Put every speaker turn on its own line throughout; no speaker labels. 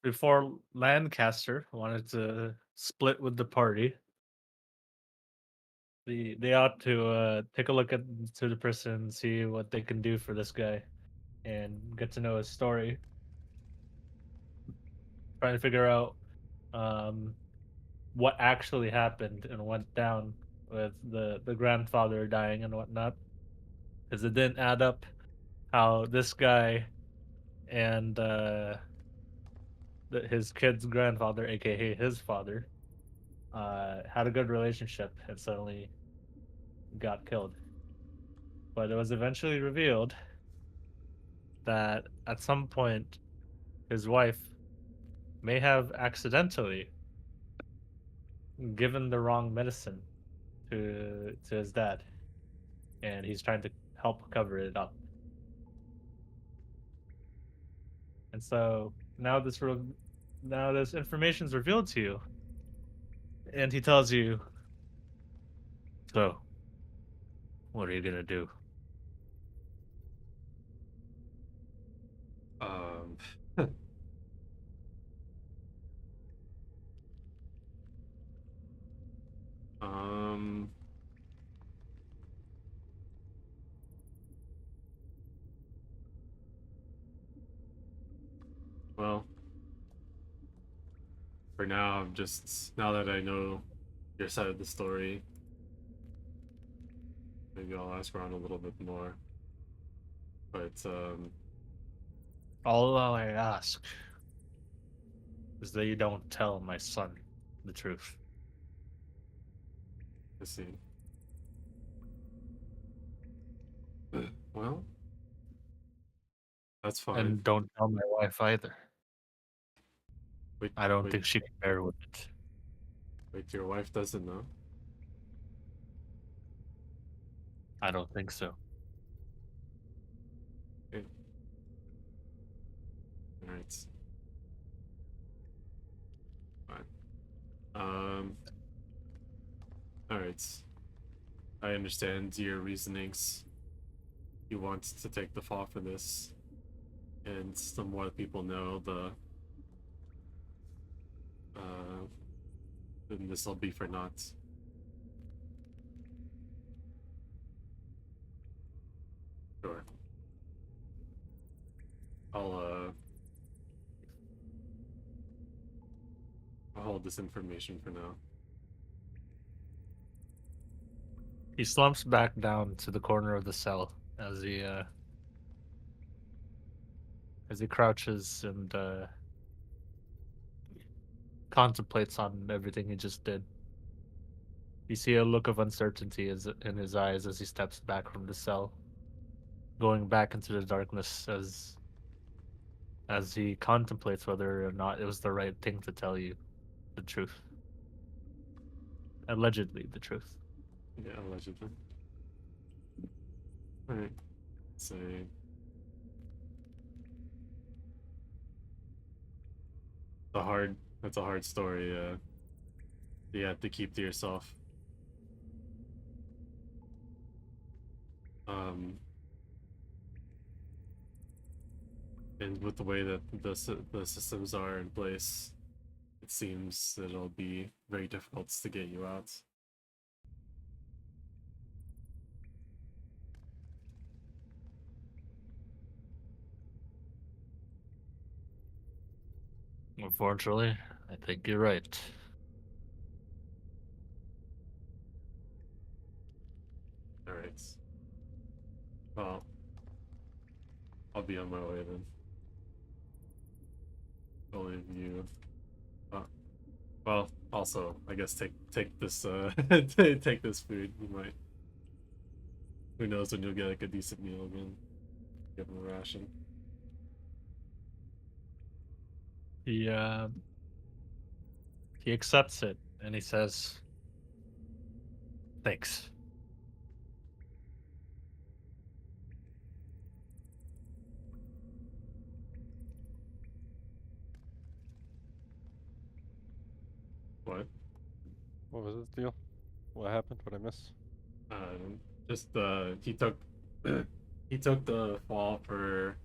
before Lancaster wanted to split with the party, they ought to take a look at to the person, see what they can do for this guy, and get to know his story. Trying to figure out um, what actually happened and went down with the grandfather dying and whatnot, because it didn't add up. How this guy and his kid's grandfather, aka his father, had a good relationship and suddenly got killed. But it was eventually revealed that at some point his wife may have accidentally given the wrong medicine to his dad, and he's trying to help cover it up. And so now this information is revealed to you, and he tells you, "So, what are you gonna do?"
Um, um, well, for now, I'm just, now that I know your side of the story, maybe I'll ask around a little bit more. But,
All I ask is that you don't tell my son the truth,
let's see. Well, that's fine.
and don't tell my wife either.
Wait,
I don't
wait,
think she can bear with it.
wait, your wife doesn't know?
I don't think so.
Okay, alright, fine. Um, alright. I understand your reasonings. You want to take the fall for this, and the more people know, uh, then this will be for naught. Sure. I'll I'll hold this information for now.
He slumps back down to the corner of the cell as he crouches and contemplates on everything he just did. You see a look of uncertainty in his eyes as he steps back from the cell, going back into the darkness as he contemplates whether or not it was the right thing to tell you the truth. Allegedly the truth.
Yeah, allegedly. All right. So the hard. That's a hard story. You have to keep to yourself. Um, and with the way that the systems are in place, it seems that it'll be very difficult to get you out.
Unfortunately, I think you're right.
All right. Well, I'll be on my way then. I'll leave you. Uh, well, also, I guess take this take this food. You might. Who knows when you'll get like a decent meal again? Give him a ration.
He he accepts it and he says, "Thanks."
What?
What was this deal? What happened? What I missed?
Just he took he took the fall for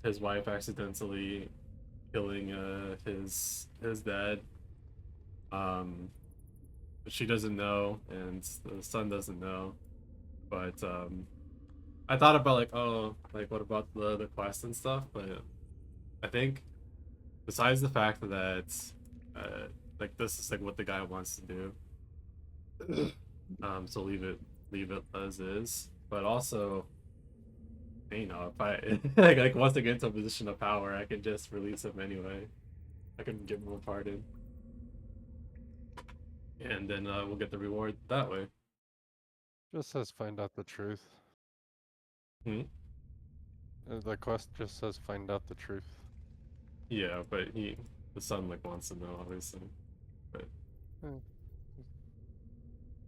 his wife accidentally killing his dad. But she doesn't know, and the son doesn't know. But I thought about like, oh, like what about the quest and stuff? But I think besides the fact that like this is like what the guy wants to do, so leave it as is. But also, you know, if I like once I get into a position of power, I can just release him anyway. I can give him a pardon, and then we'll get the reward that way.
Just says find out the truth.
Hmm?
The quest just says find out the truth.
Yeah, but the son like wants to know, obviously. But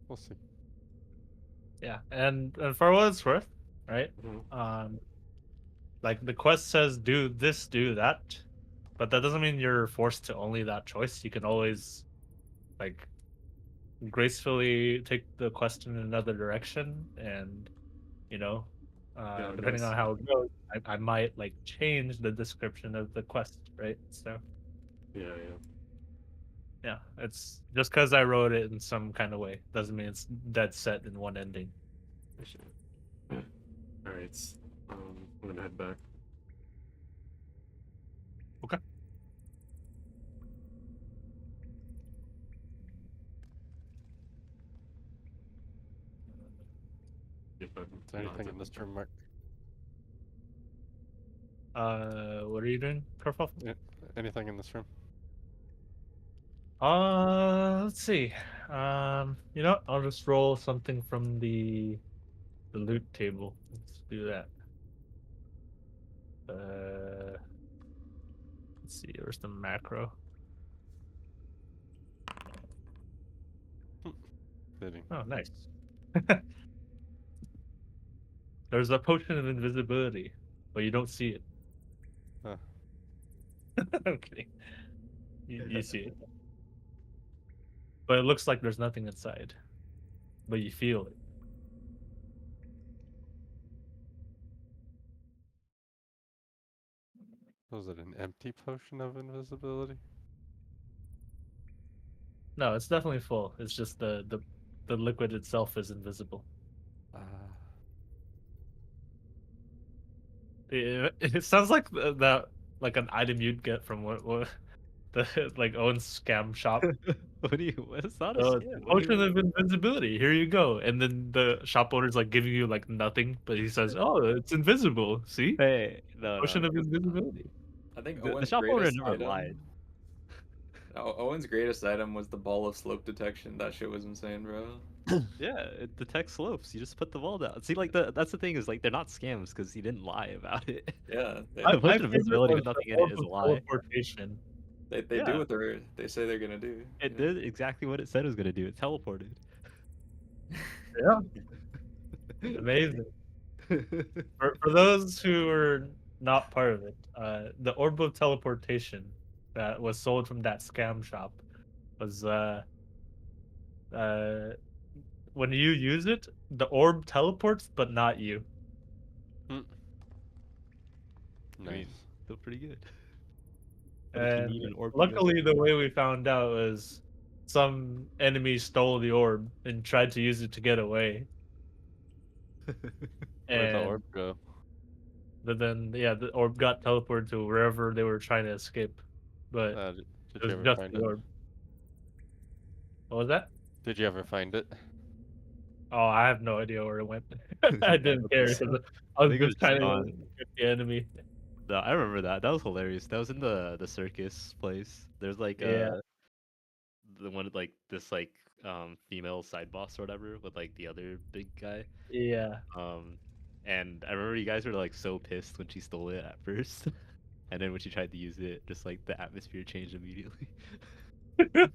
We'll see.
Yeah, and for what it's worth, right?
mhm.
Like the quest says do this, do that, but that doesn't mean you're forced to only that choice. You can always like gracefully take the quest in another direction, and you know,
Yeah, I
depending
guess.
on how it goes, I might like change the description of the quest, right? So
Yeah, yeah.
yeah, it's just because I wrote it in some kind of way doesn't mean it's dead set in one ending.
Actually, yeah. All right. I'm gonna head back.
Okay.
If I'm
Is there
not
anything in this room, Mark?
What are you doing, Kerfuffle?
Yeah, anything in this room?
Let's see. You know what? I'll just roll something from the loot table. Let's do that. Let's see. Where's the macro?
Fitting.
Oh, nice. There's a potion of invisibility, but you don't see it.
Huh.
I'm kidding. You see it, but it looks like there's nothing inside. But you feel it.
Was it an empty potion of invisibility?
No, it's definitely full. It's just the liquid itself is invisible. It sounds like that like an item you'd get from what the like Owen's scam shop.
What do you? It's not a
Oh,
scam. What do
potion
you?
of invincibility. Here you go. And then the shop owner's like giving you like nothing, but he says, "Oh, it's invisible. See,
Hey, no,
potion of
'cause
invisibility."
I think
the
Owen's
shop owner
greatest
never
item.
lied.
Owen's greatest item was the ball of slope detection. That shit was insane, bro.
Yeah, it detects slopes. You just put the ball down. See, like that's the thing is like they're not scams because he didn't lie about it.
Yeah,
My
The potion of
favorite
invisibility
was
with nothing
the
in it
orb
is
of
a lie.
they
teleportation.
do
Yeah.
what they say they're gonna do.
It
you know?
did exactly what it said it was gonna do. It teleported.
Yeah, amazing. For those who are not part of it, the orb of teleportation that was sold from that scam shop was when you use it, the orb teleports, but not you.
Nice.
I mean, still pretty good. But if you
And
need an orb,
luckily, the way we found out was some enemy stole the orb and tried to use it to get away.
Where'd the
And
orb go?
then, yeah, the orb got teleported to wherever they were trying to escape. But
Did
it
you
was
ever
just
find
the
it?
orb. What was that?
Did you ever find it?
Oh, I have no idea where it went. I didn't care because I was
think it was
just trying
just
to
on-
get the enemy.
No, I remember that. That was hilarious. That was in the circus place. There's like
Yeah.
the one like this like female side boss or whatever with like the other big guy.
Yeah.
And I remember you guys were like so pissed when she stole it at first. And then when she tried to use it, just like the atmosphere changed immediately.
That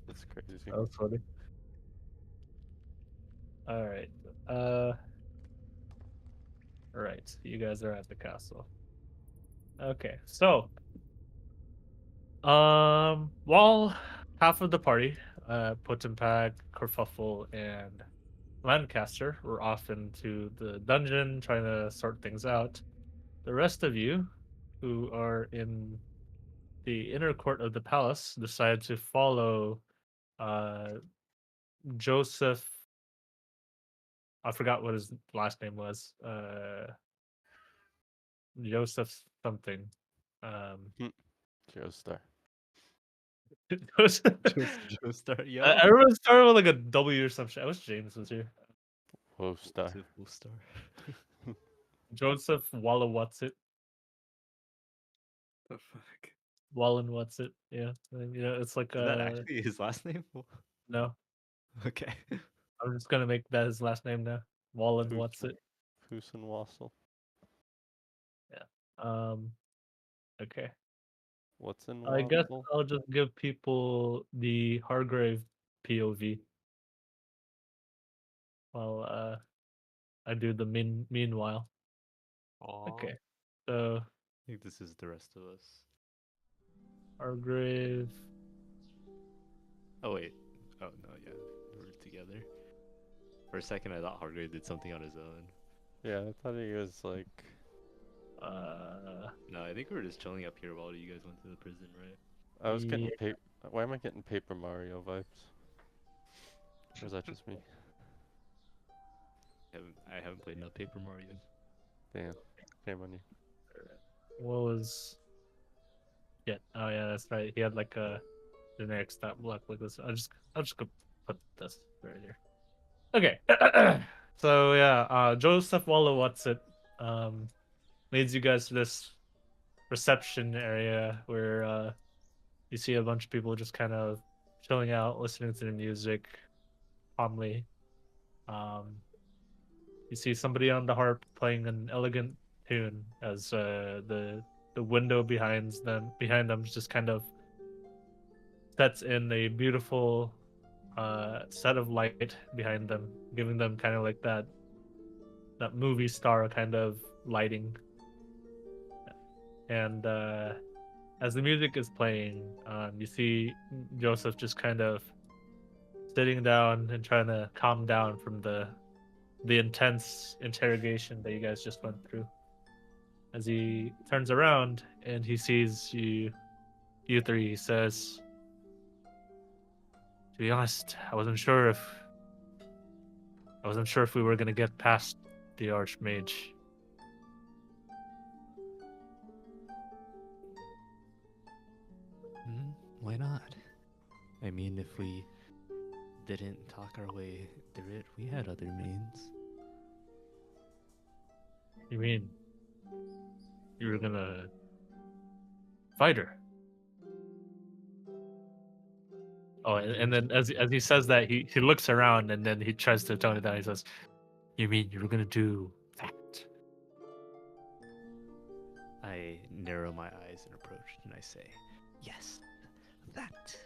That's crazy.
was funny. All right. Right. You guys are at the castle. Okay. So, while half of the party, Potenpack, Kerfuffle, and Lancaster were off into the dungeon trying to sort things out, the rest of you who are in the inner court of the palace decide to follow uh, Joseph. I forgot what his last name was. Joseph something.
Joestar.
Joestar, yo.
Everyone started with like a W or some shit. I wish James was here.
Wolfstar.
Wolfstar.
Joseph Walla What's It.
The fuck?
Wallen What's It. Yeah. And, you know, it's like
Is that actually his last name?
no.
Okay.
I'm just gonna make that his last name now. Wallen What's It.
Fusen Wassel.
Um okay.
What's in
I guess
Wassel?
I'll just give people the Hargrave POV while I do the meanwhile. Okay. So
I think this is the rest of us.
Hargrave.
Oh wait. Oh no, yeah, we're together. For a second, I thought Hargrave did something on his own.
Yeah, I thought he was like.
No, I think we were just chilling up here while you guys went to the prison, right?
I was getting
Yeah.
paper. Why am I getting Paper Mario vibes? Or is that just me?
I haven't played enough Paper Mario.
Damn. Shame on you.
What was yeah, oh yeah, that's right. He had like a generic stat block like this. I'll just go put this right here. Okay. So yeah, Joseph Walla What's It leads you guys to this reception area where you see a bunch of people just kind of chilling out, listening to the music calmly. You see somebody on the harp playing an elegant tune as the window behind them just kind of sets in a beautiful set of light behind them, giving them kind of like that movie star kind of lighting. And as the music is playing, you see Joseph just kind of sitting down and trying to calm down from the intense interrogation that you guys just went through. As he turns around and he sees you three, he says, "To be honest, I wasn't sure if we were gonna get past the Archmage."
Why not? I mean, if we didn't talk our way through it, we had other means.
You mean you were gonna fight her? Oh, and then as he says that, he looks around and then he tries to tone it down. He says, "You mean you were gonna do that?"
I narrow my eyes and approach, and I say, "Yes, that."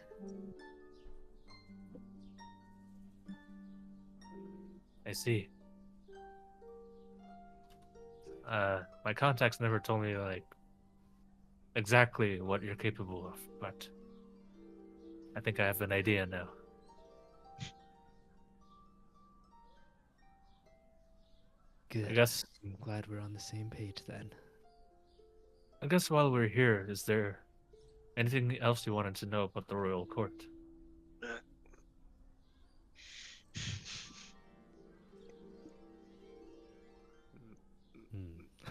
I see. My contacts never told me like exactly what you're capable of, but I think I have an idea now.
Good.
I guess
I'm glad we're on the same page then.
while we're here, is there anything else you wanted to know about the royal court?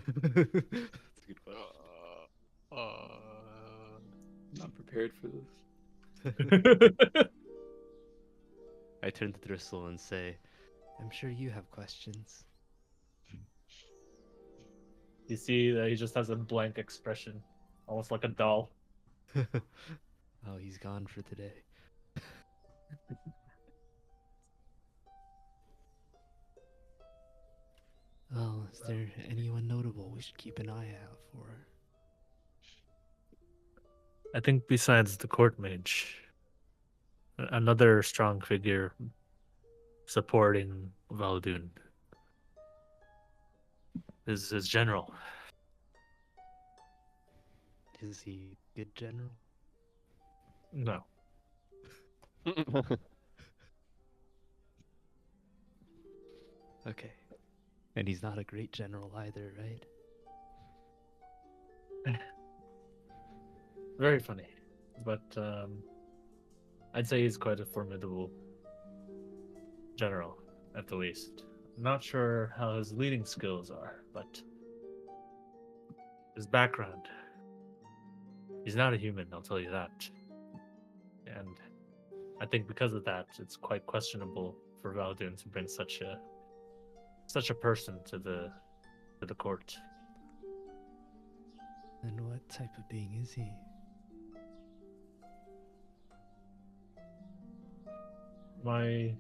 That's a good question.
Not prepared for this.
I turn to Driscoll and say, "I'm sure you have questions."
You see that he just has a blank expression, almost like a doll.
Oh, he's gone for today. Well, is there anyone notable we should keep an eye out for?
I think besides the court mage, another strong figure supporting Valdun is his general.
Is he good general?
No.
Okay. And he's not a great general either, right?
Very funny, but I'd say he's quite a formidable general, at the least. Not sure how his leading skills are, but his background. He's not a human, I'll tell you that. And I think because of that, it's quite questionable for Valdun to bring such a person to the court.
And what type of being is he?
My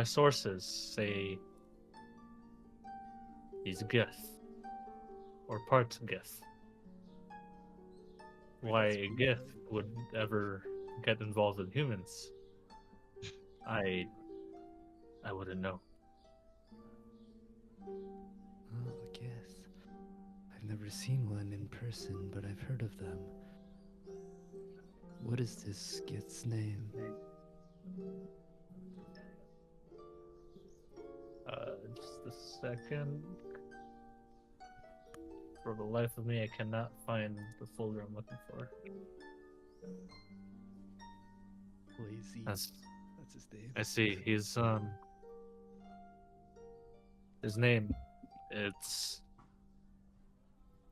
sources say he's Gith, or part Gith. Why a Gith would ever get involved with humans, I wouldn't know.
Oh, I guess. I've never seen one in person, but I've heard of them. What is this Gith's name?
Just a second. For the life of me, I cannot find the folder I'm looking for.
Lazy.
That's
That's his name.
I see. He's his name. It's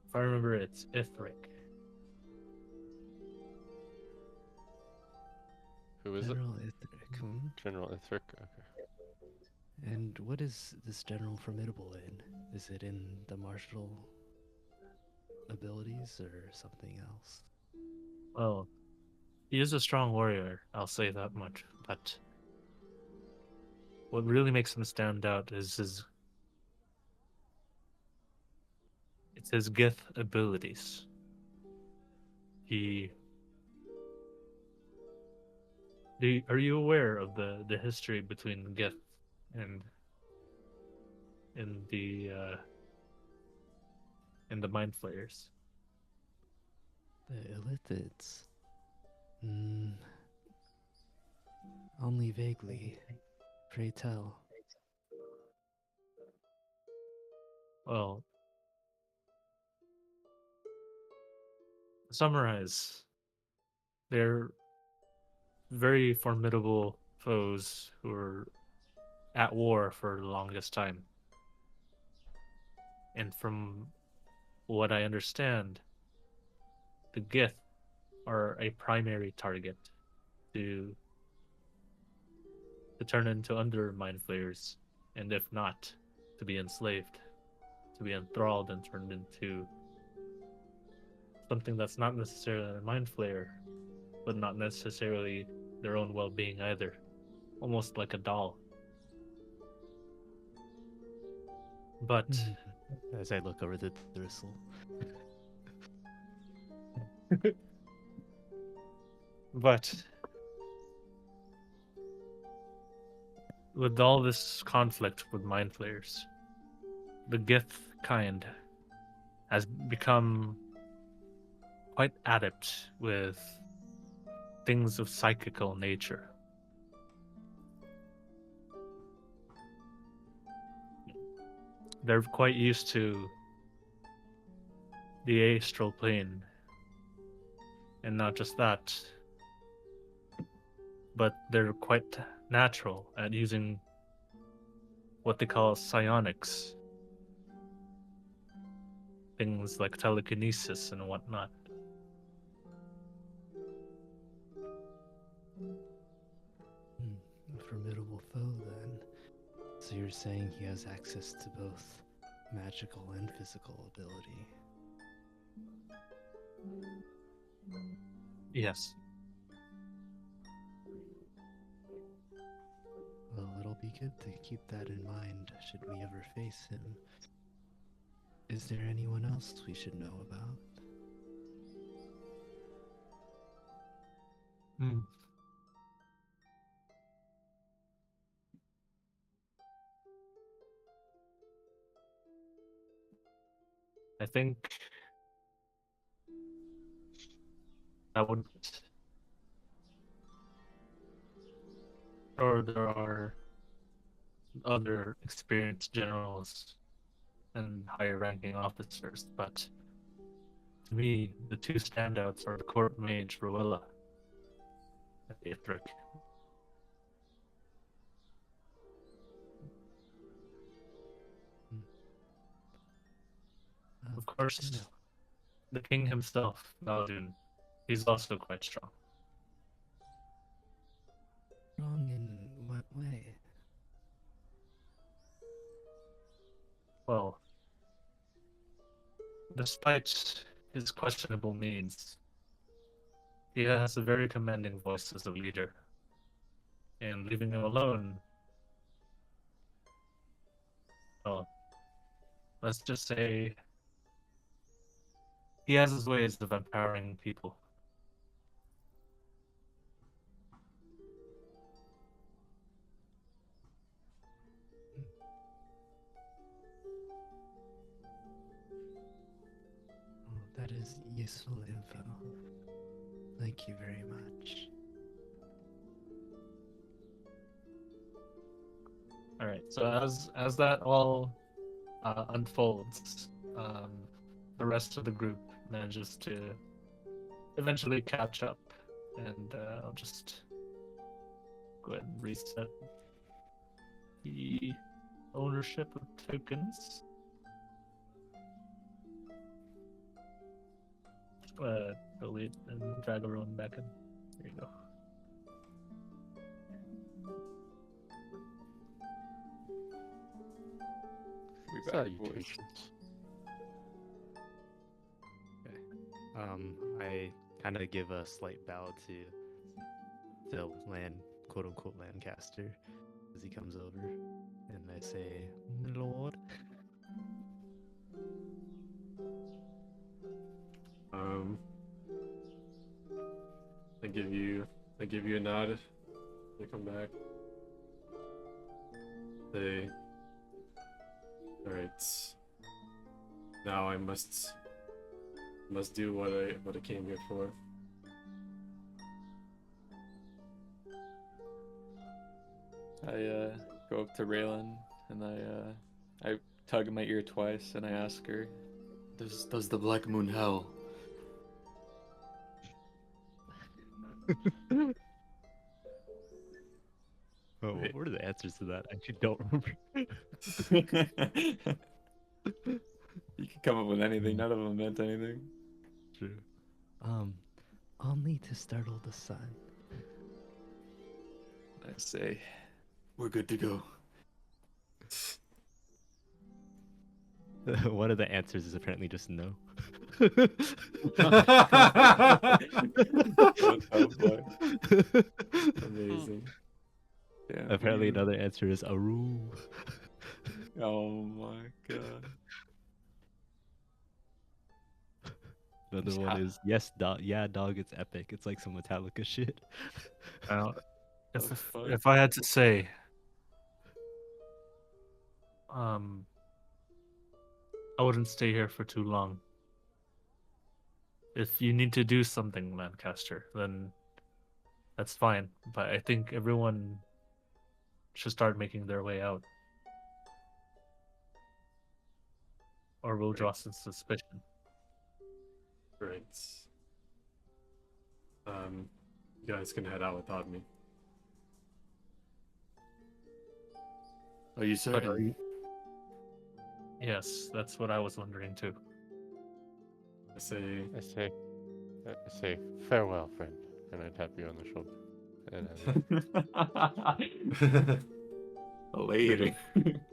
if I remember, it's Ithric.
Who is it?
General Ithric. Hmm?
General Ithric. Okay.
And what is this General formidable in? Is it in the martial abilities or something else?
Well, he is a strong warrior. I'll say that much. But what really makes him stand out is his Gith abilities. Are you aware of the history between Gith and in the Mind Flayers?
The Illithids. Only vaguely. Pray tell.
Well, to summarize, they're very formidable foes who were at war for the longest time. And from what I understand, the Gith are a primary target to turn into under Mind Flayers, and if not, to be enslaved, to be enthralled and turned into something that's not necessarily a Mind Flayer, but not necessarily their own well-being either. Almost like a doll. But
As I look over the bristle.
but with all this conflict with Mind Flayers, the Gith kind has become quite adept with things of psychical nature. They're quite used to the astral plane. And not just that, but they're quite natural at using what they call psionics. Things like telekinesis and whatnot.
A formidable foe, then. So you're saying he has access to both magical and physical ability?
Yes.
Well, it'll be good to keep that in mind should we ever face him. Is there anyone else we should know about?
I think that would, or there are other experienced generals and higher ranking officers, but To me, the two standouts are the court mage Rowella and Ithric. Of course,
you know,
the king himself, Naldun, he's also quite strong.
wrong in what way?
Well, despite his questionable means, he has a very commanding voice as a leader. And leaving him alone, well, let's just say he has his ways of empowering people.
Oh, that is useful info. Thank you very much.
All right. So as that all unfolds, the rest of the group manages to eventually catch up, and I'll just go ahead and reset the ownership of tokens. Delete and drag everyone back in. There you go.
We back, boys.
Salutations.
I kind of give a slight bow to the quote unquote Lancaster as he comes over, and I say, "My Lord."
I give you a nod. They come back. They. All right. Now I must do what I came here for.
I go up to Raylan and I tug at my ear twice and I ask her, "Does the Black Moon howl?"
Oh, what were the answers to that? I actually don't remember.
You can come up with anything. None of them meant anything.
True.
Only to startle the sun.
I say, "We're good to go."
One of the answers is apparently just no.
Amazing.
Yeah.
Apparently another answer is Aru.
Oh my god.
Another one is yes, dog. Yeah, dog. It's epic. It's like some Metallica shit.
Now,
The fuck?
if I had to say, I wouldn't stay here for too long. If you need to do something, Lancaster, then that's fine. But I think everyone should start making their way out, or we'll draw some suspicion.
Right. You guys can head out without me.
Are you
But
certain?
yes, that's what I was wondering too.
I say,
I say farewell, friend, and I tap you on the shoulder. And
Later.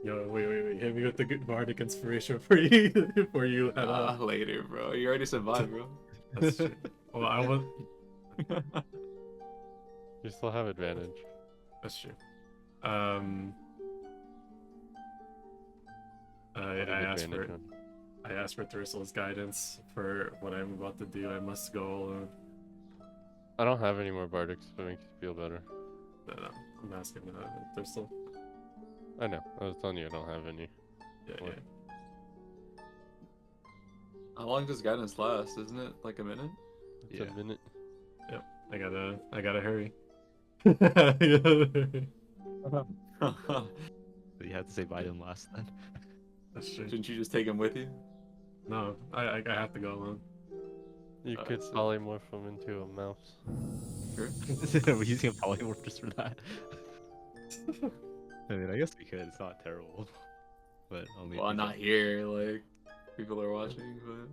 yo, wait, hit me with the good bardic inspiration for you, before you head out.
Later, bro. You already said bye, bro.
That's true. Well, I want.
you still have advantage.
That's true. I
What
asked
advantage
for
on?
I asked for Thursel's guidance for what I'm about to do. I must go alone.
I don't have any more bardics, so it makes you feel better.
No, I'm asking Thursel.
I know. I was telling you I don't have any.
Yeah,
What?
yeah.
How long does guidance last? Isn't it like a minute?
It's
Yeah.
a minute.
I gotta hurry.
So you had to say bye to him last then.
That's true.
Didn't you just take him with you?
No, I have to go alone.
You could
so-
polymorph him into a mouse.
Sure.
We're using a polymorph just for that. I mean, I guess we could. It's not terrible, but only. if
Well,
we
not
can-
here. Like people are watching, but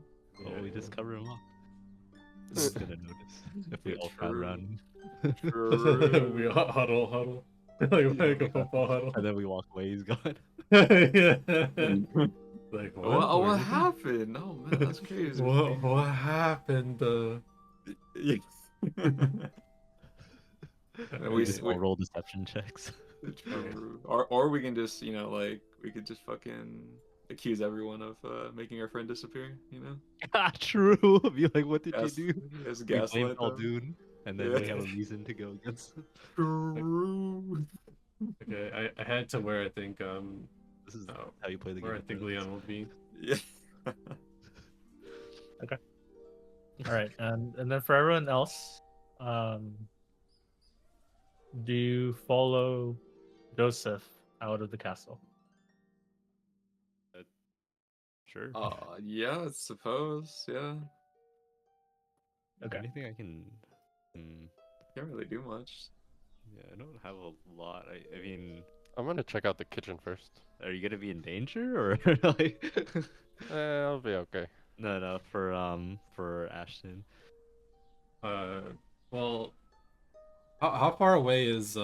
Well, we just
Yeah.
cover him up. No one's gonna notice if we
Yeah,
all crowd
true.
around him.
We huddle. Like a football huddle.
And then we walk away. He's gone.
Yeah. Like
what
were you-
happened? Oh man, that's crazy.
What happened?
We
just all roll deception checks.
True. Or we can just, like we could just fucking accuse everyone of making our friend disappear,
True. Be like, what did
Gas-
you do?
As
We blame
gaslight them.
Muldoon, and then
Yeah.
we have a reason to go against.
True.
Okay, I had to where I think
This is
oh,
how you play the game.
where I
of
think
Thrones.
Leon will be.
Yeah.
All right, and then for everyone else, do you follow Joseph out of the castle?
Sure.
Yeah, I suppose. Yeah.
Okay.
Anything I can.
Can't really do much.
Yeah, I don't have a lot. I mean,
I'm gonna check out the kitchen first.
are you gonna be in danger or like?
I'll be okay.
No, for Ashton.
Well, how far away is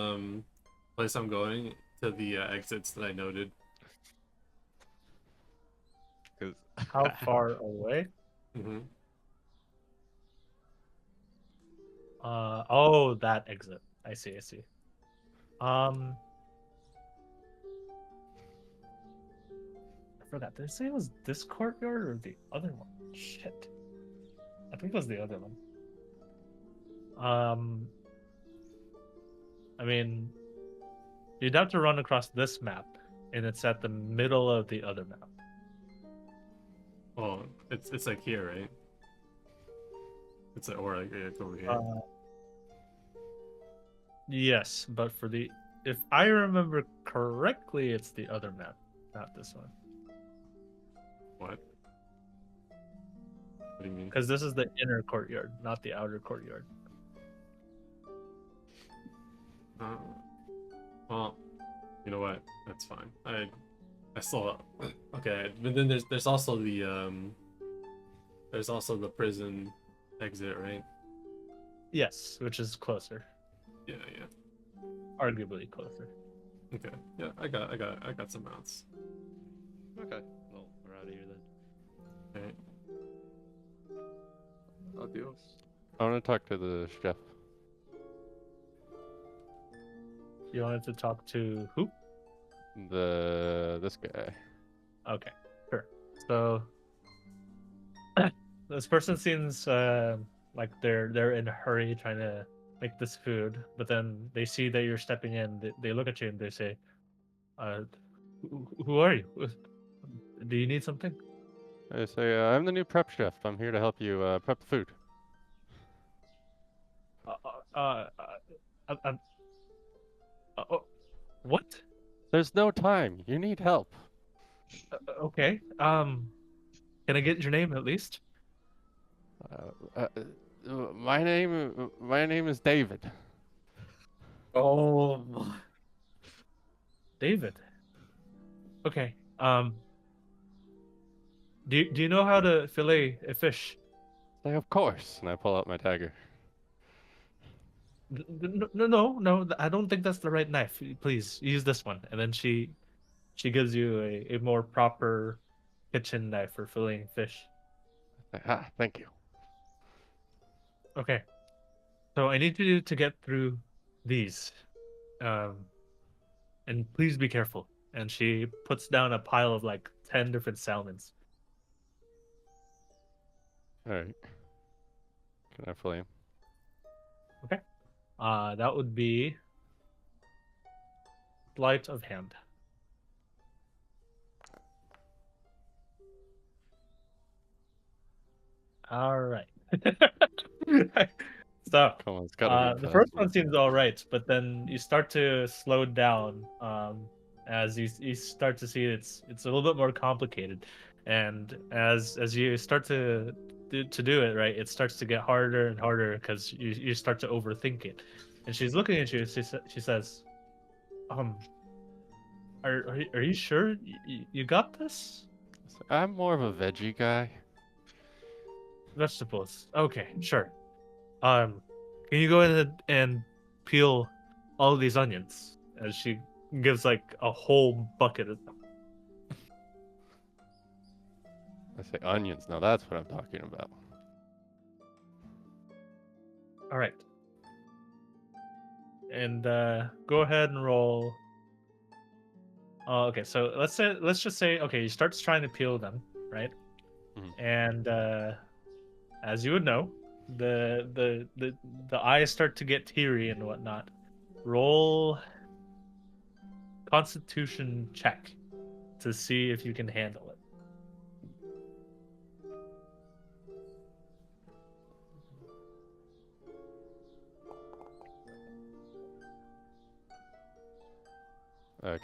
place I'm going to the exits that I noted?
Cause
How far away?
Mm-hmm.
Oh, that exit. I see. I forgot. Did I say it was this courtyard or the other one? Shit. I think it was the other one. I mean, you'd have to run across this map, and it's at the middle of the other map.
Oh, it's like here, right? It's like, or like it's over here.
Yes, but if I remember correctly, it's the other map, not this one.
What? What do you mean?
Because this is the inner courtyard, not the outer courtyard.
Well, you know what? That's fine. I still okay. But then there's also the prison exit, right?
Yes, which is closer,
Yeah.
arguably closer.
Okay. Yeah, I got some mounts.
okay, well, we're out of here then.
Right.
Adios.
I want to talk to the chef.
You wanted to talk to who?
This guy.
Okay, sure. So this person seems like they're in a hurry trying to make this food, but then they see that you're stepping in. They look at you and they say, "Who are you? Do you need something?"
I say, I'm the new prep chef. I'm here to help you prep the food.
What?
There's no time. You need help.
Okay. Can I get your name at least?
My name is David.
Oh my.
David. Okay. Do you know how to fillet a fish?
Say, of course. And I pull out my dagger.
No. I don't think that's the right knife. Please use this one. And then she gives you a more proper kitchen knife for filleting fish.
Thank you.
Okay. So I need you to get through these. And please be careful. And she puts down a pile of like 10 different salmons.
All right. Can I flame?
That would be sleight of hand. All right. So
Come on, it's gotta be
the
fast.
first one seems all right, but then you start to slow down as you start to see it's a little bit more complicated, and as you start to to do it right, it starts to get harder and harder because you start to overthink it. And she's looking at you. She says, are you sure you got this?
I'm more of a veggie guy.
Vegetables. Okay, sure. Can you go ahead and peel all of these onions? As she gives like a whole bucket of them.
I say onions. Now that's what I'm talking about.
All right. And go ahead and roll. Okay, so let's just say okay, you start trying to peel them, right?
Mhm.
And as you would know, the eyes start to get teary and whatnot. Roll Constitution check to see if you can handle it.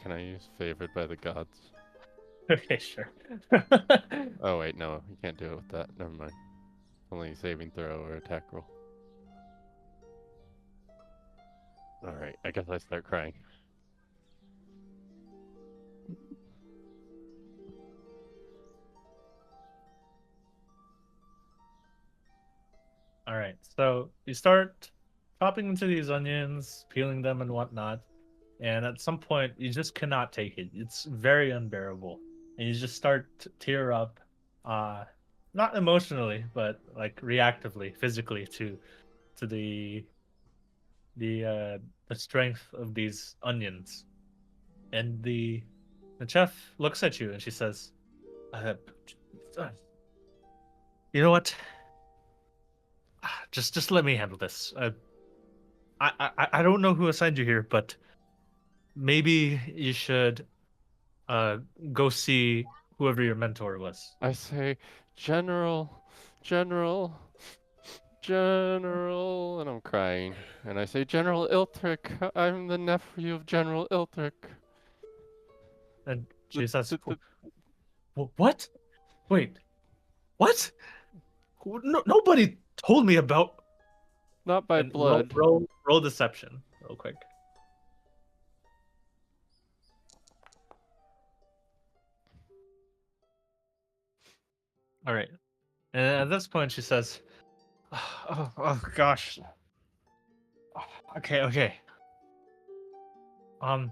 Can I use favored by the gods?
Okay, sure.
Oh wait, no, you can't do it with that. Never mind. Only saving throw or attack roll. Alright, I guess I start crying.
All right, so you start chopping into these onions, peeling them and whatnot, and at some point you just cannot take it. It's very unbearable, and you just start to tear up, not emotionally, but like reactively, physically to the strength of these onions. And the chef looks at you and she says, uh, "You know what? Just let me handle this. I don't know who assigned you here, but maybe you should uh go see whoever your mentor was."
I say, General, General, General, and I'm crying. And I say, General Iltric, I'm the nephew of General Iltric.
And
The-
she says,
the-
What? Wait, what? No, nobody told me about."
Not by
And
blood.
roll deception real quick. All right. And at this point, she says, oh gosh. Okay. Um,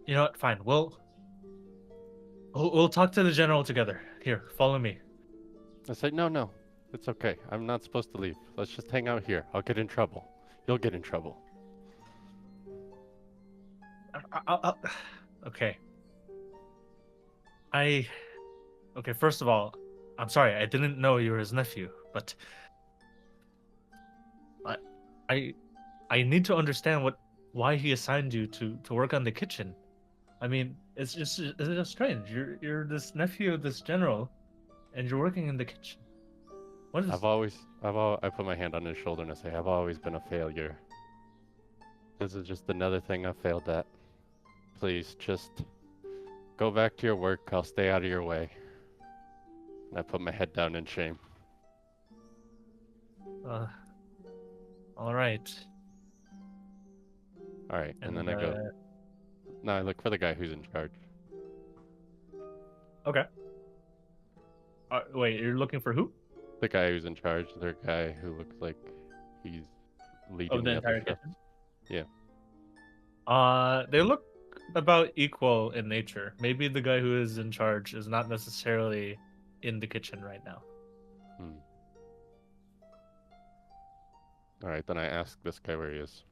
you know what? Fine. We'll talk to the general together. Here, follow me.
I say, no, it's okay. I'm not supposed to leave. Let's just hang out here. I'll get in trouble. You'll get in trouble.
Okay. Okay. First of all, I'm sorry. I didn't know you were his nephew, but I I need to understand why he assigned you to work on the kitchen. I mean, it's just strange. You're this nephew of this general, and you're working in the kitchen. What is?
I put my hand on his shoulder and I say, I've always been a failure. This is just another thing I failed at. Please, just go back to your work. I'll stay out of your way. And I put my head down in shame.
Uh, all right.
Alright, and then I go. No, I look for the guy who's in charge.
Okay. Wait, you're looking for who?
The guy who's in charge, the guy who looks like he's leading
Of the
the other
entire
chefs.
kitchen?
Yeah.
They look about equal in nature. Maybe the guy who is in charge is not necessarily in the kitchen right now.
Alright, then I ask this guy where he is.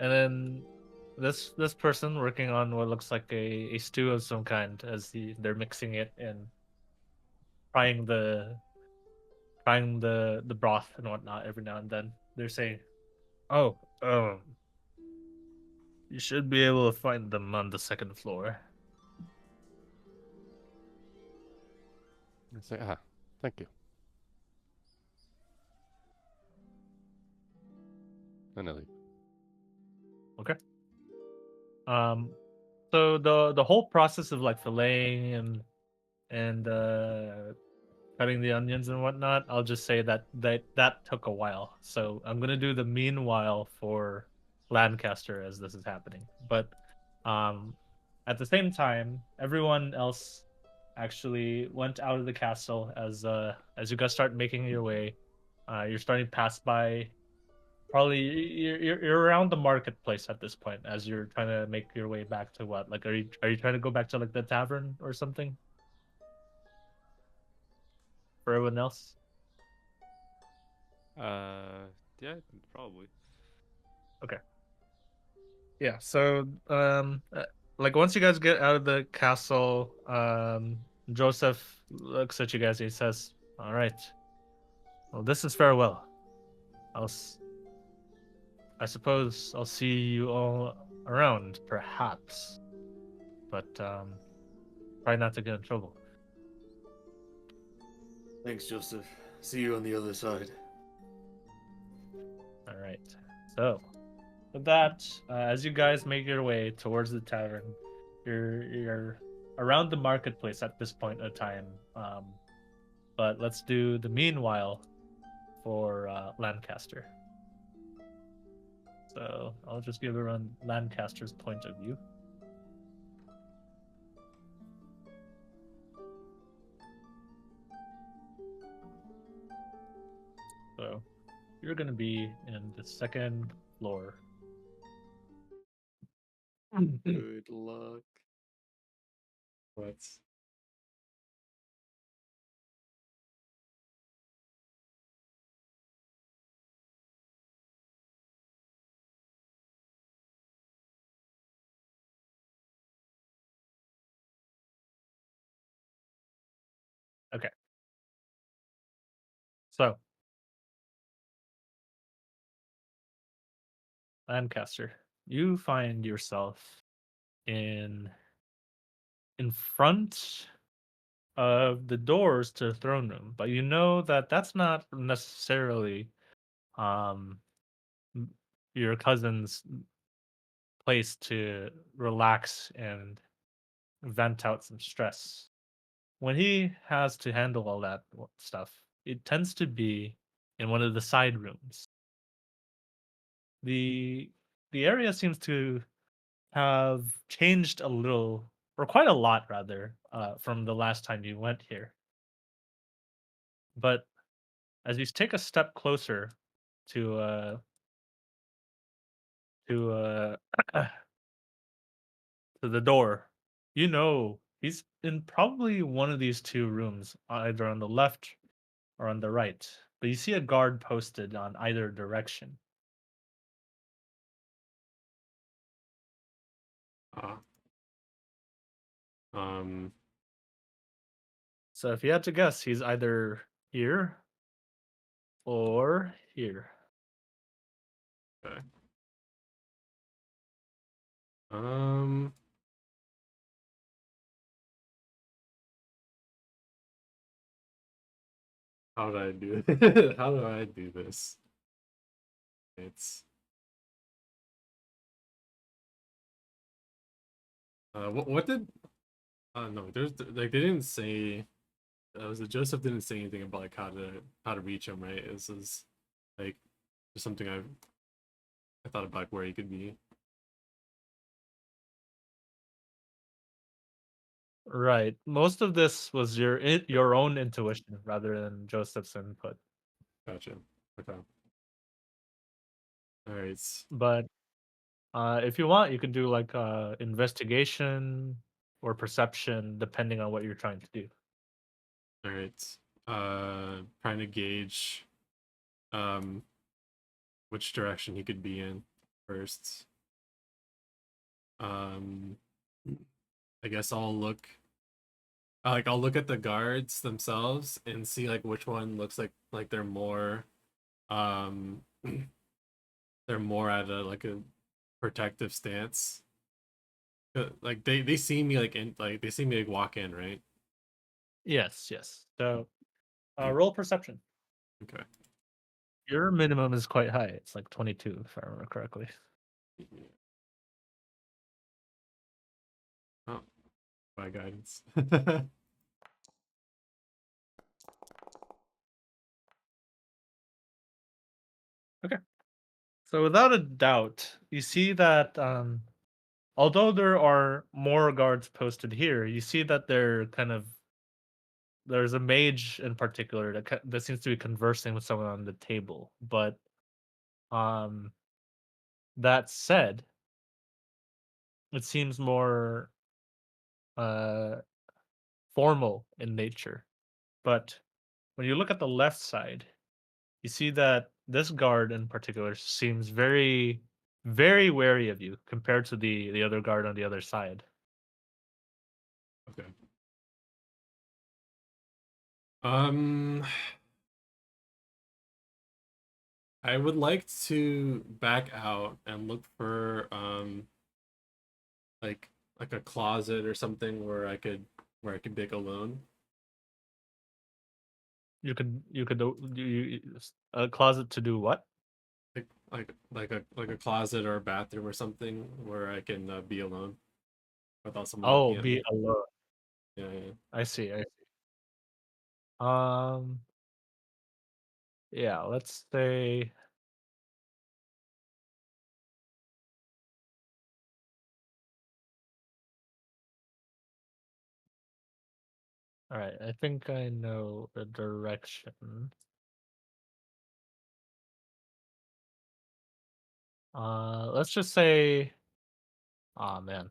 And then this person working on what looks like a stew of some kind as they're mixing it and frying the broth and whatnot every now and then. They're saying, "Oh, you should be able to find them on the second floor."
I say, thank you. And I leave.
Okay. So the whole process of like filleting and and cutting the onions and whatnot, I'll just say that took a while. So I'm gonna do the meanwhile for Lancaster as this is happening. But at the same time, everyone else actually went out of the castle as you guys start making your way. You're starting to pass by. Probably you're around the marketplace at this point as you're trying to make your way back to what? Like, are you trying to go back to like the tavern or something? For everyone else.
Yeah, probably.
Yeah, so like once you guys get out of the castle, Joseph looks at you guys and he says, "All right. Well, this is farewell. I suppose I'll see you all around, perhaps. But try not to get in trouble."
Thanks, Joseph. See you on the other side.
All right. So, with that, as you guys make your way towards the tavern, you're around the marketplace at this point in time. But let's do the meanwhile for Lancaster. So I'll just give everyone Lancaster's point of view. So you're going to be in the second floor.
Good luck.
What?
Okay. So, Lancaster, you find yourself in front of the doors to the throne room, but you know that that's not necessarily um your cousin's place to relax and vent out some stress. When he has to handle all that stuff, it tends to be in one of the side rooms. The area seems to have changed a little, or quite a lot rather, from the last time you went here. But as you take a step closer to to uh to the door, you know he's in probably one of these two rooms, either on the left or on the right. But you see a guard posted on either direction.
Uh, um.
So if you had to guess, he's either here or here.
Okay. Um. How do I do it? How do I do this? It's what did no, there's like they didn't say was it Joseph didn't say anything about like how to reach him, right? This is like just something I thought about where he could be.
Right. Most of this was your own intuition rather than Joseph's input.
Gotcha. Okay. All right.
But if you want, you could do like investigation or perception, depending on what you're trying to do.
All right. Trying to gauge which direction he could be in first. I guess I'll look I'll look at the guards themselves and see like which one looks like they're more um they're more at a protective stance. Like they see me like in like they see me like walk in, right?
Yes, yes. So roll perception.
Okay.
Your minimum is quite high. It's like 22, if I remember correctly.
Oh, my guidance.
So without a doubt, you see that although there are more guards posted here, you see that they're kind of there's a mage in particular that seems to be conversing with someone on the table. But um, that said, it seems more uh, formal in nature. But when you look at the left side, you see that this guard in particular seems very, very wary of you compared to the other guard on the other side.
Okay. Um, I would like to back out and look for like a closet or something where I could dig alone.
A closet to do what?
Like a closet or a bathroom or something where I can be alone without someone
Oh,
looking at
be
me.
alone.
Yeah, yeah.
I see. I see. Um, yeah. Let's say. All right. I think I know the direction. Let's just say. Oh man.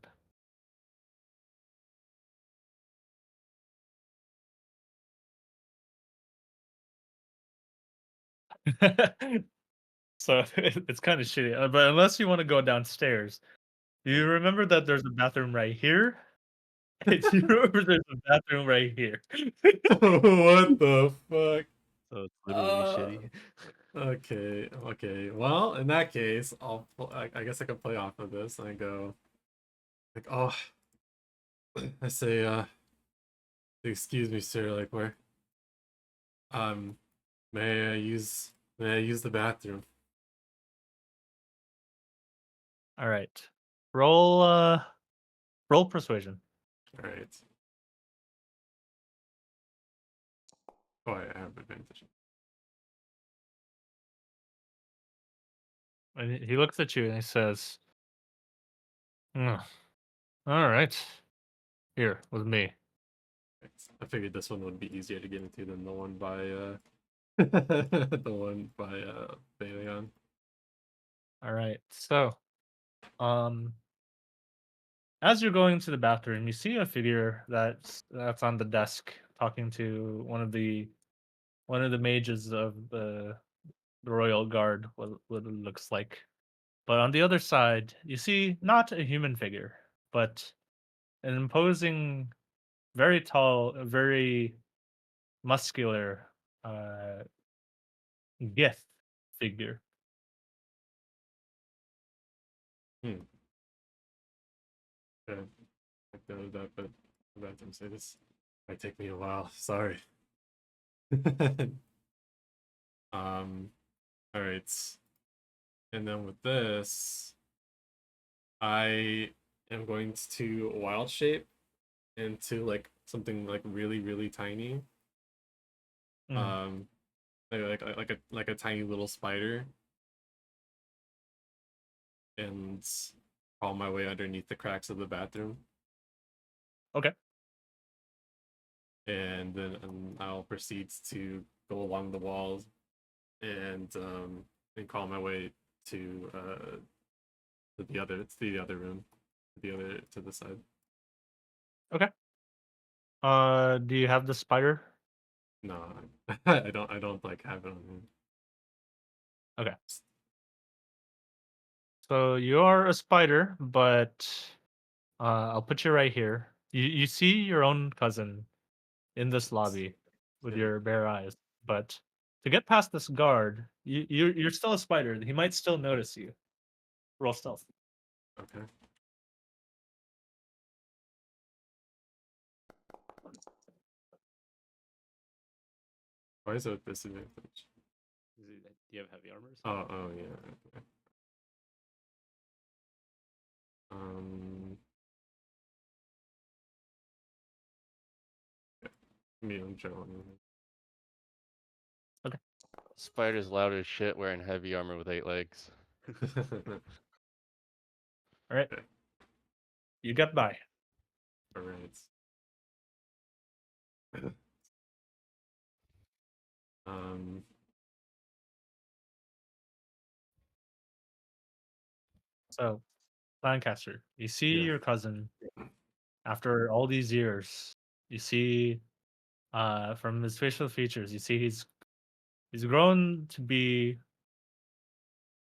So it's kind of shitty. But unless you want to go downstairs, do you remember that there's a bathroom right here? Do you remember there's a bathroom right here?
What the fuck?
So it's literally shitty.
Okay, okay. Well, in that case, I guess I can play off of this and I go like, oh, I say, excuse me, sir, like where, um, may I use the bathroom?
All right. Roll persuasion.
All right. Oh, I have advantage.
And he looks at you and he says, "Hmm, all right. Here, with me."
I figured this one would be easier to get into than the one by the one by Baleon.
All right. So, um, as you're going to the bathroom, you see a figure that's on the desk talking to one of the mages of the royal guard. What it looks like. But on the other side, you see not a human figure, but an imposing, very tall, very muscular, uh, Gith figure.
Hmm. Yeah, I know that, but let them say this might take me a while. Sorry. All right. And then with this, I am going to wild shape into like something like really, really tiny.
Mhm.
Like a tiny little spider, and crawl my way underneath the cracks of the bathroom.
Okay.
And then I'll proceed to go along the walls and crawl my way to the other room, to the side.
Okay. Do you have the spider?
No, I don't like have it on me.
Okay. So you are a spider, but I'll put you right here. You see your own cousin in this lobby with
Yeah.
your bare eyes, but to get past this guard, you're still a spider. He might still notice you. Roll stealth.
Okay. Why is it a disadvantage?
Do you have heavy armor?
Oh yeah. Okay. Um. Me, I'm showing.
Spider's loud as shit wearing heavy armor with 8 legs.
All right,
Okay.
you get by.
All right. um.
So, Lancaster, you see
Yeah.
your cousin after all these years. You see, from his facial features, you see he's grown to be.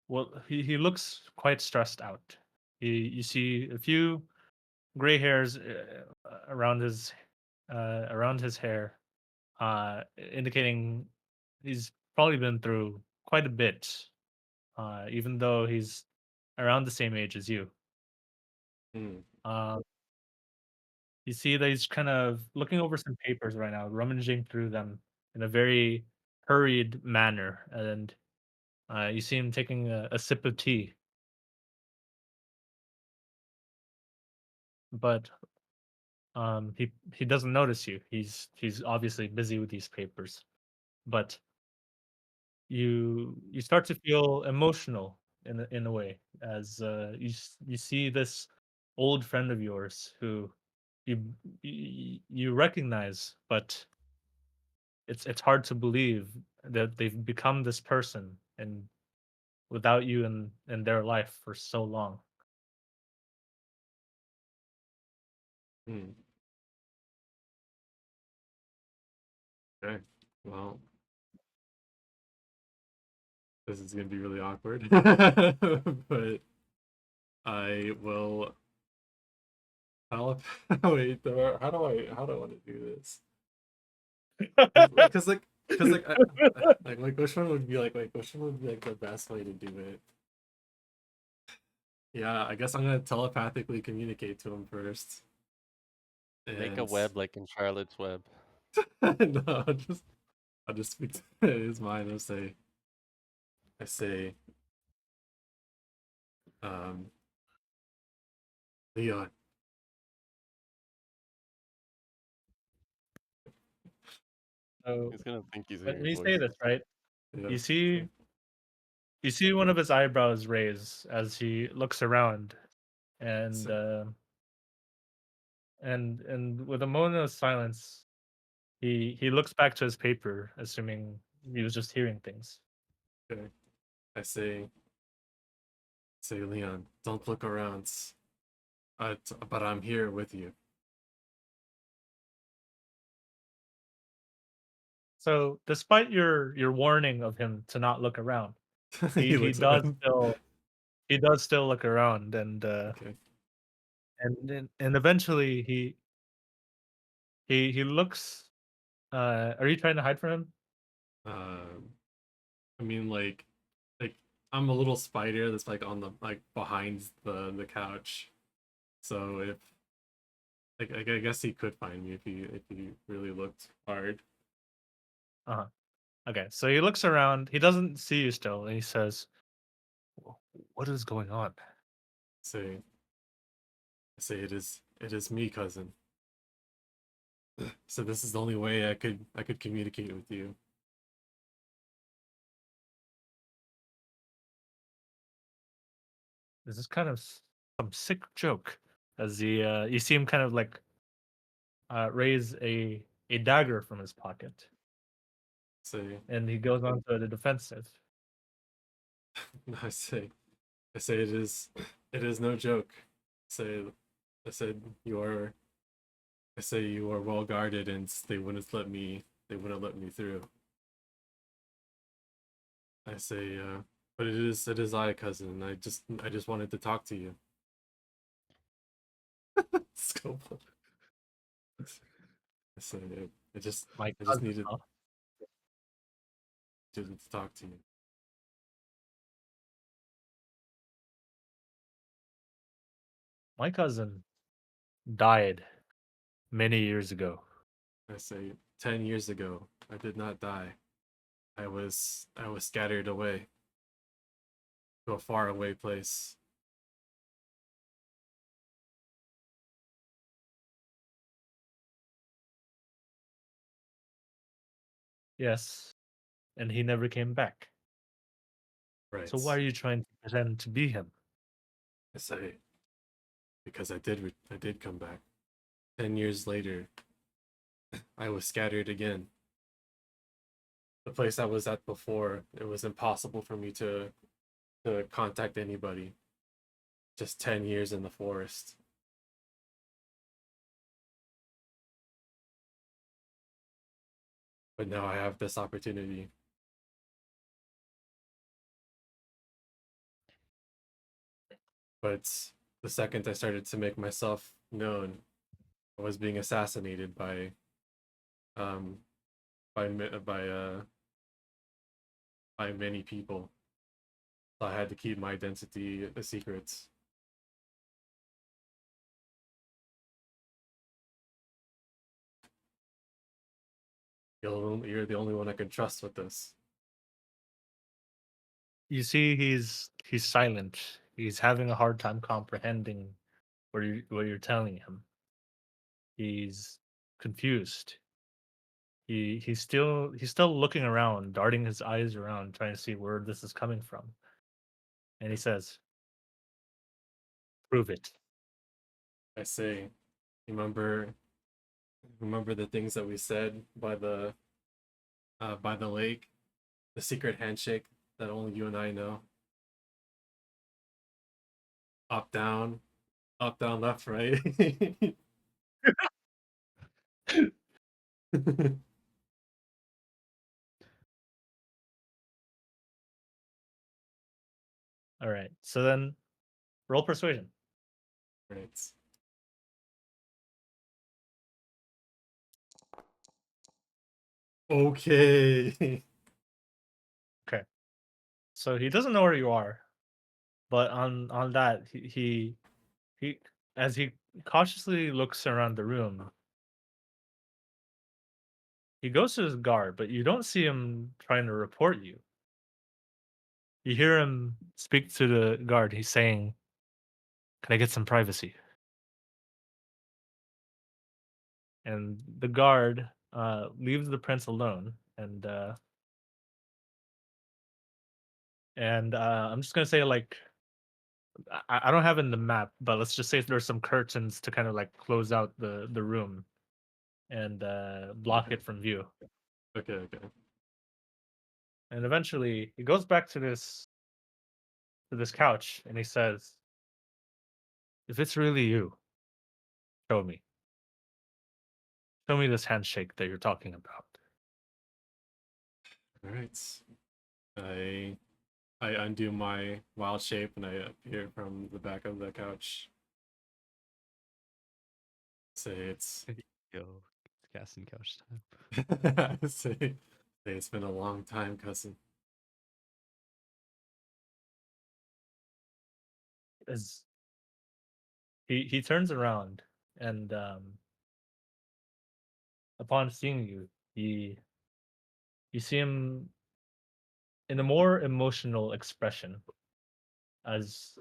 Well, he looks quite stressed out. You see a few gray hairs around his hair, indicating he's probably been through quite a bit, even though he's around the same age as you.
Hmm.
Uh, you see that he's kind of looking over some papers right now, rummaging through them in a very hurried manner, and you see him taking a sip of tea. But he doesn't notice you. He's obviously busy with these papers. But you start to feel emotional in a way as you see this old friend of yours who you you recognize, but it's hard to believe that they've become this person and without you in their life for so long.
Hmm. Okay. Well, this is gonna be really awkward, but I will help. Wait, how do I want to do this? Because like which one would be which one would be like the best way to do it? Yeah, I guess I'm gonna telepathically communicate to him first.
Make a
And
web like in Charlotte's Web.
no, I'll just speak to his mind. I say, um, Leon.
So
He's gonna think he's
when
hearing
you say
voices.
this, right,
Yeah.
you see you see one of his eyebrows raise as he looks around, and
So,
and with a moment of silence, he looks back to his paper, assuming he was just hearing things.
okay. I say, Leon, don't look around. But I'm here with you.
So, despite your warning of him to not look around, he
He
he
looks
does
around.
still he does still look around,
Okay.
and eventually he looks. Are you trying to hide from him?
Um, I mean, like I'm a little spider that's like on the behind the couch. So if I guess he could find me if he really looked hard.
Uh huh. Okay, so he looks around. He doesn't see you still, and he says, What is going on?"
Say I say it is me, cousin. So this is the only way I could communicate with you.
This is kind of some sick joke, as you see him kind of like raise a dagger from his pocket,
Say
and he goes on to the defensive.
I say it is no joke. Say I said I say you are well guarded and they wouldn't let me through. I say but it is I, cousin. I just wanted to talk to you. Scope. I say I just
My
I just
cousin,
needed
huh?
to talk to you.
My cousin died many years ago.
I say 10 years ago I did not die. I was scattered away to a far away place.
Yes, and he never came back.
Right.
So why are you trying to pretend to be him?
I say, because I did come back. 10 years later, I was scattered again. The place I was at before, it was impossible for me to contact anybody. Just 10 years in the forest. But now I have this opportunity. But the second I started to make myself known, I was being assassinated um by ma- by many people. So I had to keep my identity a secret. You're the only one I can trust with this.
You see, he's silent. He's having a hard time comprehending what you're telling him. He's confused. He's still looking around, darting his eyes around, trying to see where this is coming from. And he says, "Prove it."
I say, remember remember the things that we said by the lake, the secret handshake that only you and I know. Up, down, left, right.
All right. So then, roll persuasion.
Right. Okay.
Okay. So he doesn't know where you are, but on that he as he cautiously looks around the room, he goes to his guard, but you don't see him trying to report you. You hear him speak to the guard. He's saying, "Can I get some privacy?" And the guard leaves the prince alone, and I'm just gonna say, like, I don't have it in the map, but let's just say there's some curtains to kind of like close out the room and block it from view.
Okay.
And eventually, he goes back to this couch, and he says, "If it's really you, show me. Show me this handshake that you're talking about."
All right. I I undo my wild shape and I appear from the back of the couch. Say it's
Yo, it's casting couch time.
say it's been a long time, cousin.
As he turns around, and upon seeing you, you see him in a more emotional expression, as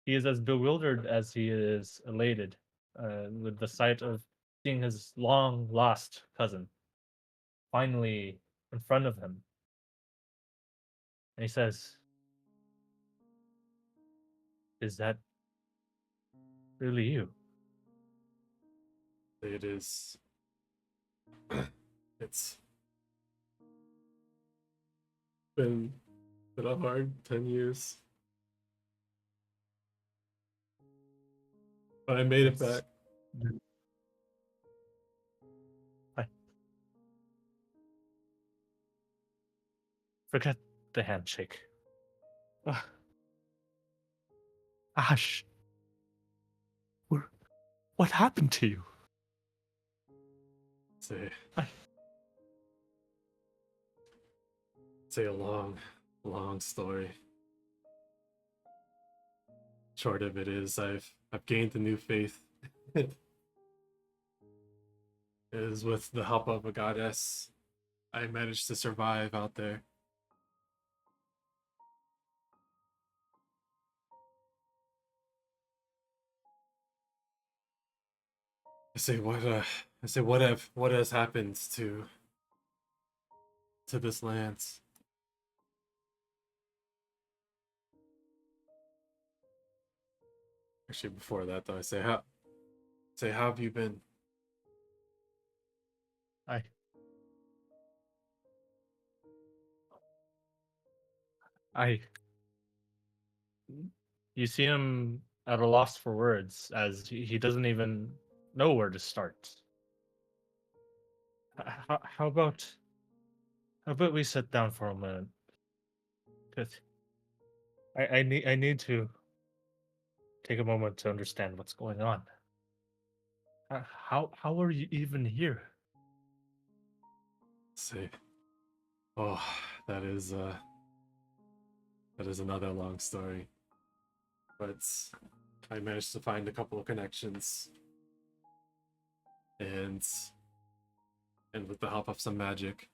he is as bewildered as he is elated with the sight of seeing his long lost cousin finally in front of him. And he says, "Is that really you?"
It is. It's been a hard 10 years, but I made it
It's-
back.
I forget the handshake. Ugh. Ash, what happened to you?
Say
I-
say a long story. Short of it is I've gained a new faith. It is with the help of a goddess I managed to survive out there. I say what has happened to this land? Actually, before that though, I say how have you been?
I You see him at a loss for words as he doesn't even know where to start. How about we sit down for a minute? 'Cause I need to take a moment to understand what's going on. How are you even here?
See. Oh, that is another long story. But I managed to find a couple of connections. And with the help of some magic,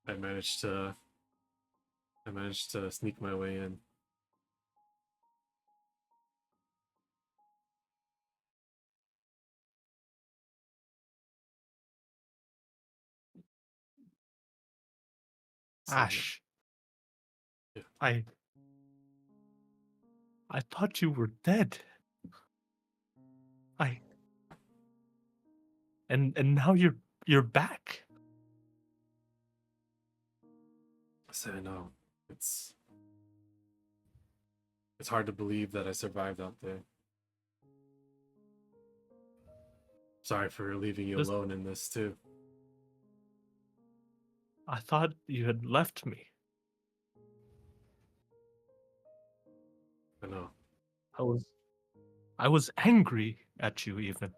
I managed to sneak my way in. So,
Ash,
yeah.
I thought you were dead. I and now you're back.
So I know it's hard to believe that I survived out there. Sorry for leaving you
This-
alone in this too.
I thought you had left me.
I know.
I was angry at you even.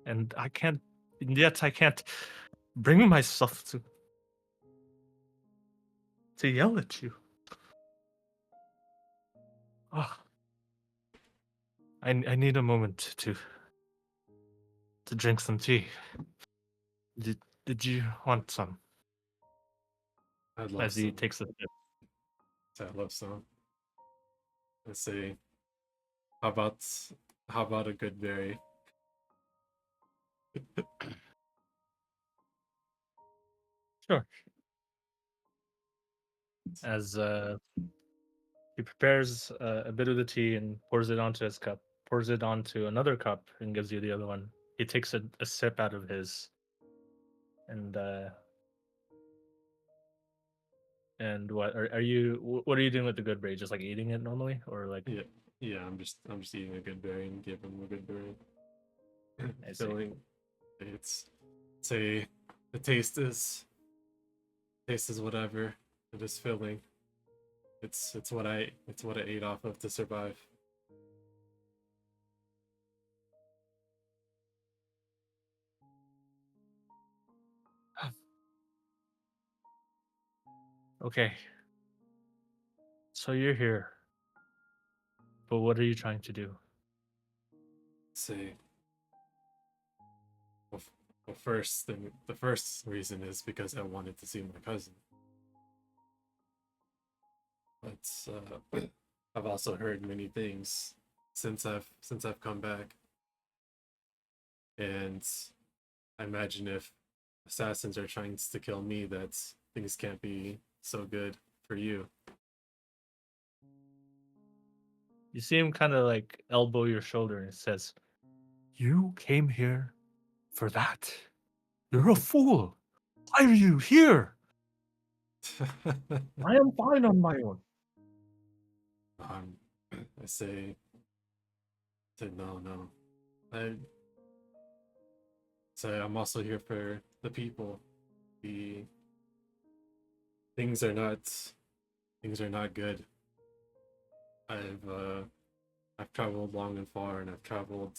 And yet I can't bring myself to yell at you. Ah, I need a moment to drink some tea. Did you want some?
I'd love
As he
some.
takes a sip.
I'd love some. Let's see. How about a good berry?
Sure. As he prepares a bit of the tea and pours it onto his cup, pours it onto another cup and gives you the other one. He takes a sip out of his, and what are you doing with the good berry? Just like eating it normally, or like?
Yeah, yeah. I'm just eating a good berry and giving him a good berry.
I see.
Filling. It's say the taste is whatever. It is filling. It's what I ate off of to survive.
Okay. So you're here, but what are you trying to do?
Say. Well, first thing, the first reason is because I wanted to see my cousin. But I've also heard many things since I've come back, and I imagine if assassins are trying to kill me, that things can't be so good for you.
You see him kind of like elbow your shoulder and says, "You came here for that? You're a fool. Why are you here? I am fine on my own."
I say no. I say I'm also here for the people. The things are not good. I've traveled long and far, and I've traveled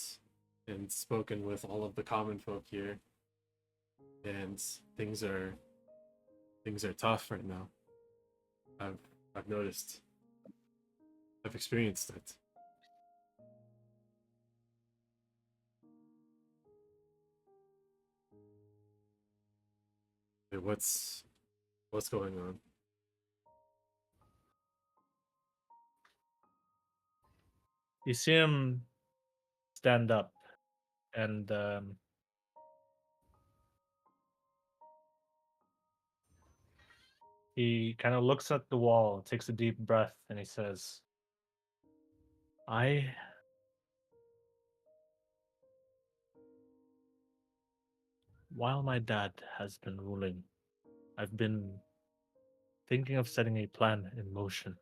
and spoken with all of the common folk here, and things are tough right now. I've noticed. I've experienced it. Hey, what's going on?
You see him stand up and He kind of looks at the wall, takes a deep breath, and he says, I. While my dad has been ruling, I've been thinking of setting a plan in motion.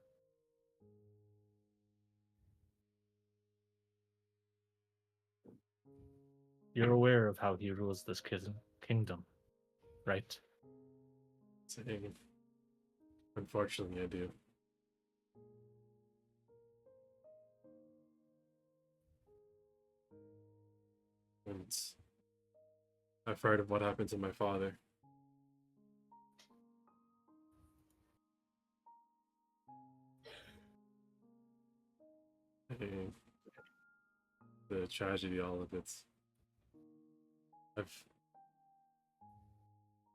You're aware of how he rules this kingdom, right?
Saying, unfortunately, I do. And I've heard of what happened to my father. And the tragedy, all of it.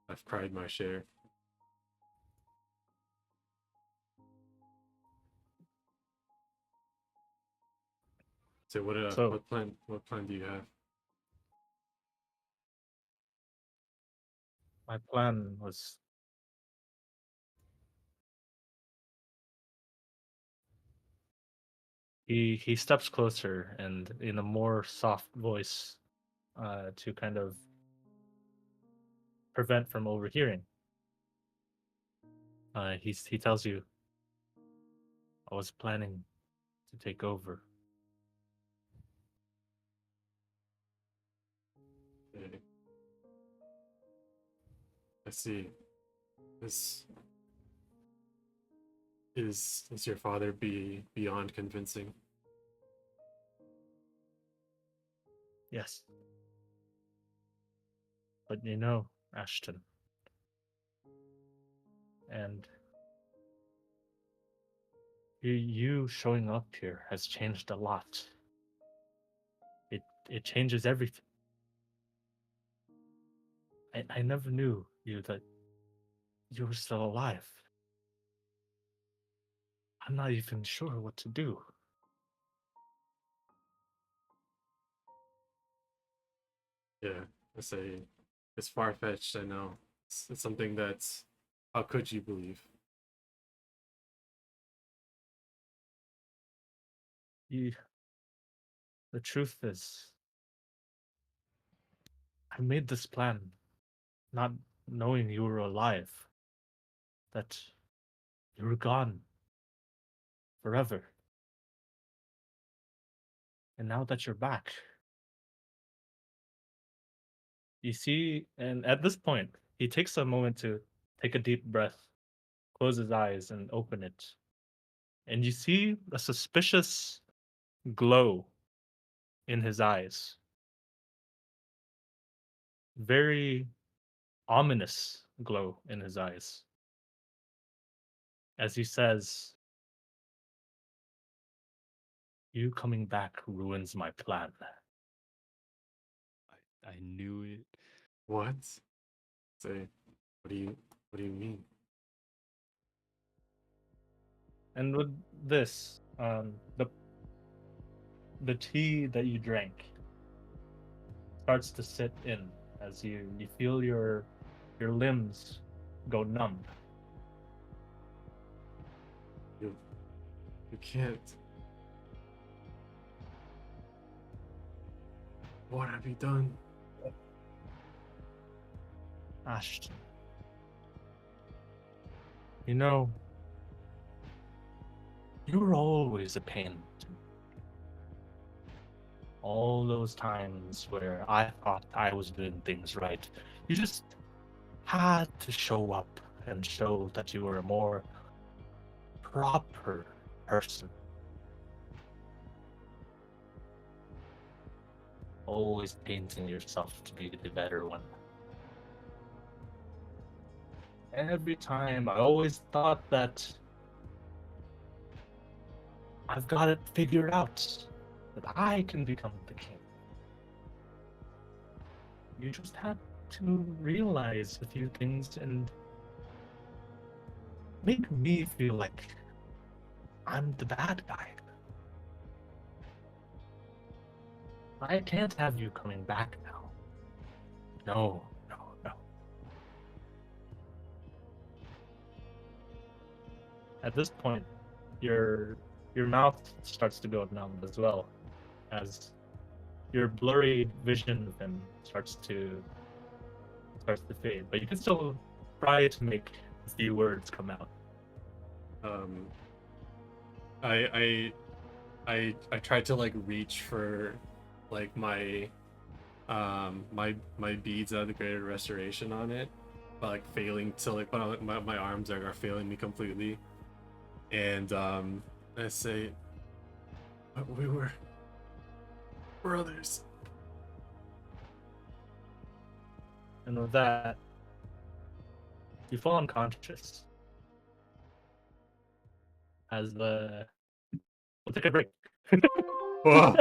I've cried my share. So
So-
what plan do you have?
My plan was he steps closer and in a more soft voice to kind of prevent from overhearing. He tells you, I was planning to take over.
Okay. I see. This is your father beyond convincing?
Yes. But you know, Ashton. And you showing up here has changed a lot. It changes everything. I never knew that you were still alive. I'm not even sure what to do.
Yeah, I say it's far fetched. I know. It's something that's. How could you believe?
The truth is, I made this plan not knowing you were alive, that you were gone forever. And now that you're back, you see, and at this point, he takes a moment to take a deep breath, close his eyes, and open it. And you see a suspicious glow in his eyes. Very ominous glow in his eyes. As he says, you coming back ruins my plan.
I knew it.
What? Say, what do you mean?
And with this, the tea that you drank starts to sit in as you feel your limbs go numb.
You can't. What have you done?
Ashton, you know, you were always a pain to me. All those times where I thought I was doing things right, you just had to show up and show that you were a more proper person. Always painting yourself to be the better one. Every time I always thought that I've got it figured out, that I can become the king. You just have to realize a few things and make me feel like I'm the bad guy. I can't have you coming back now. No, no, no. At this point, your mouth starts to go numb as well, as your blurry vision of him starts to fade. But you can still try to make a few words come out.
I tried to like reach for like my my beads out of the greater restoration on it, but like failing to like my arms are failing me completely. And I say, we were brothers.
And with that, you fall unconscious. As we'll take a break.
Whoa.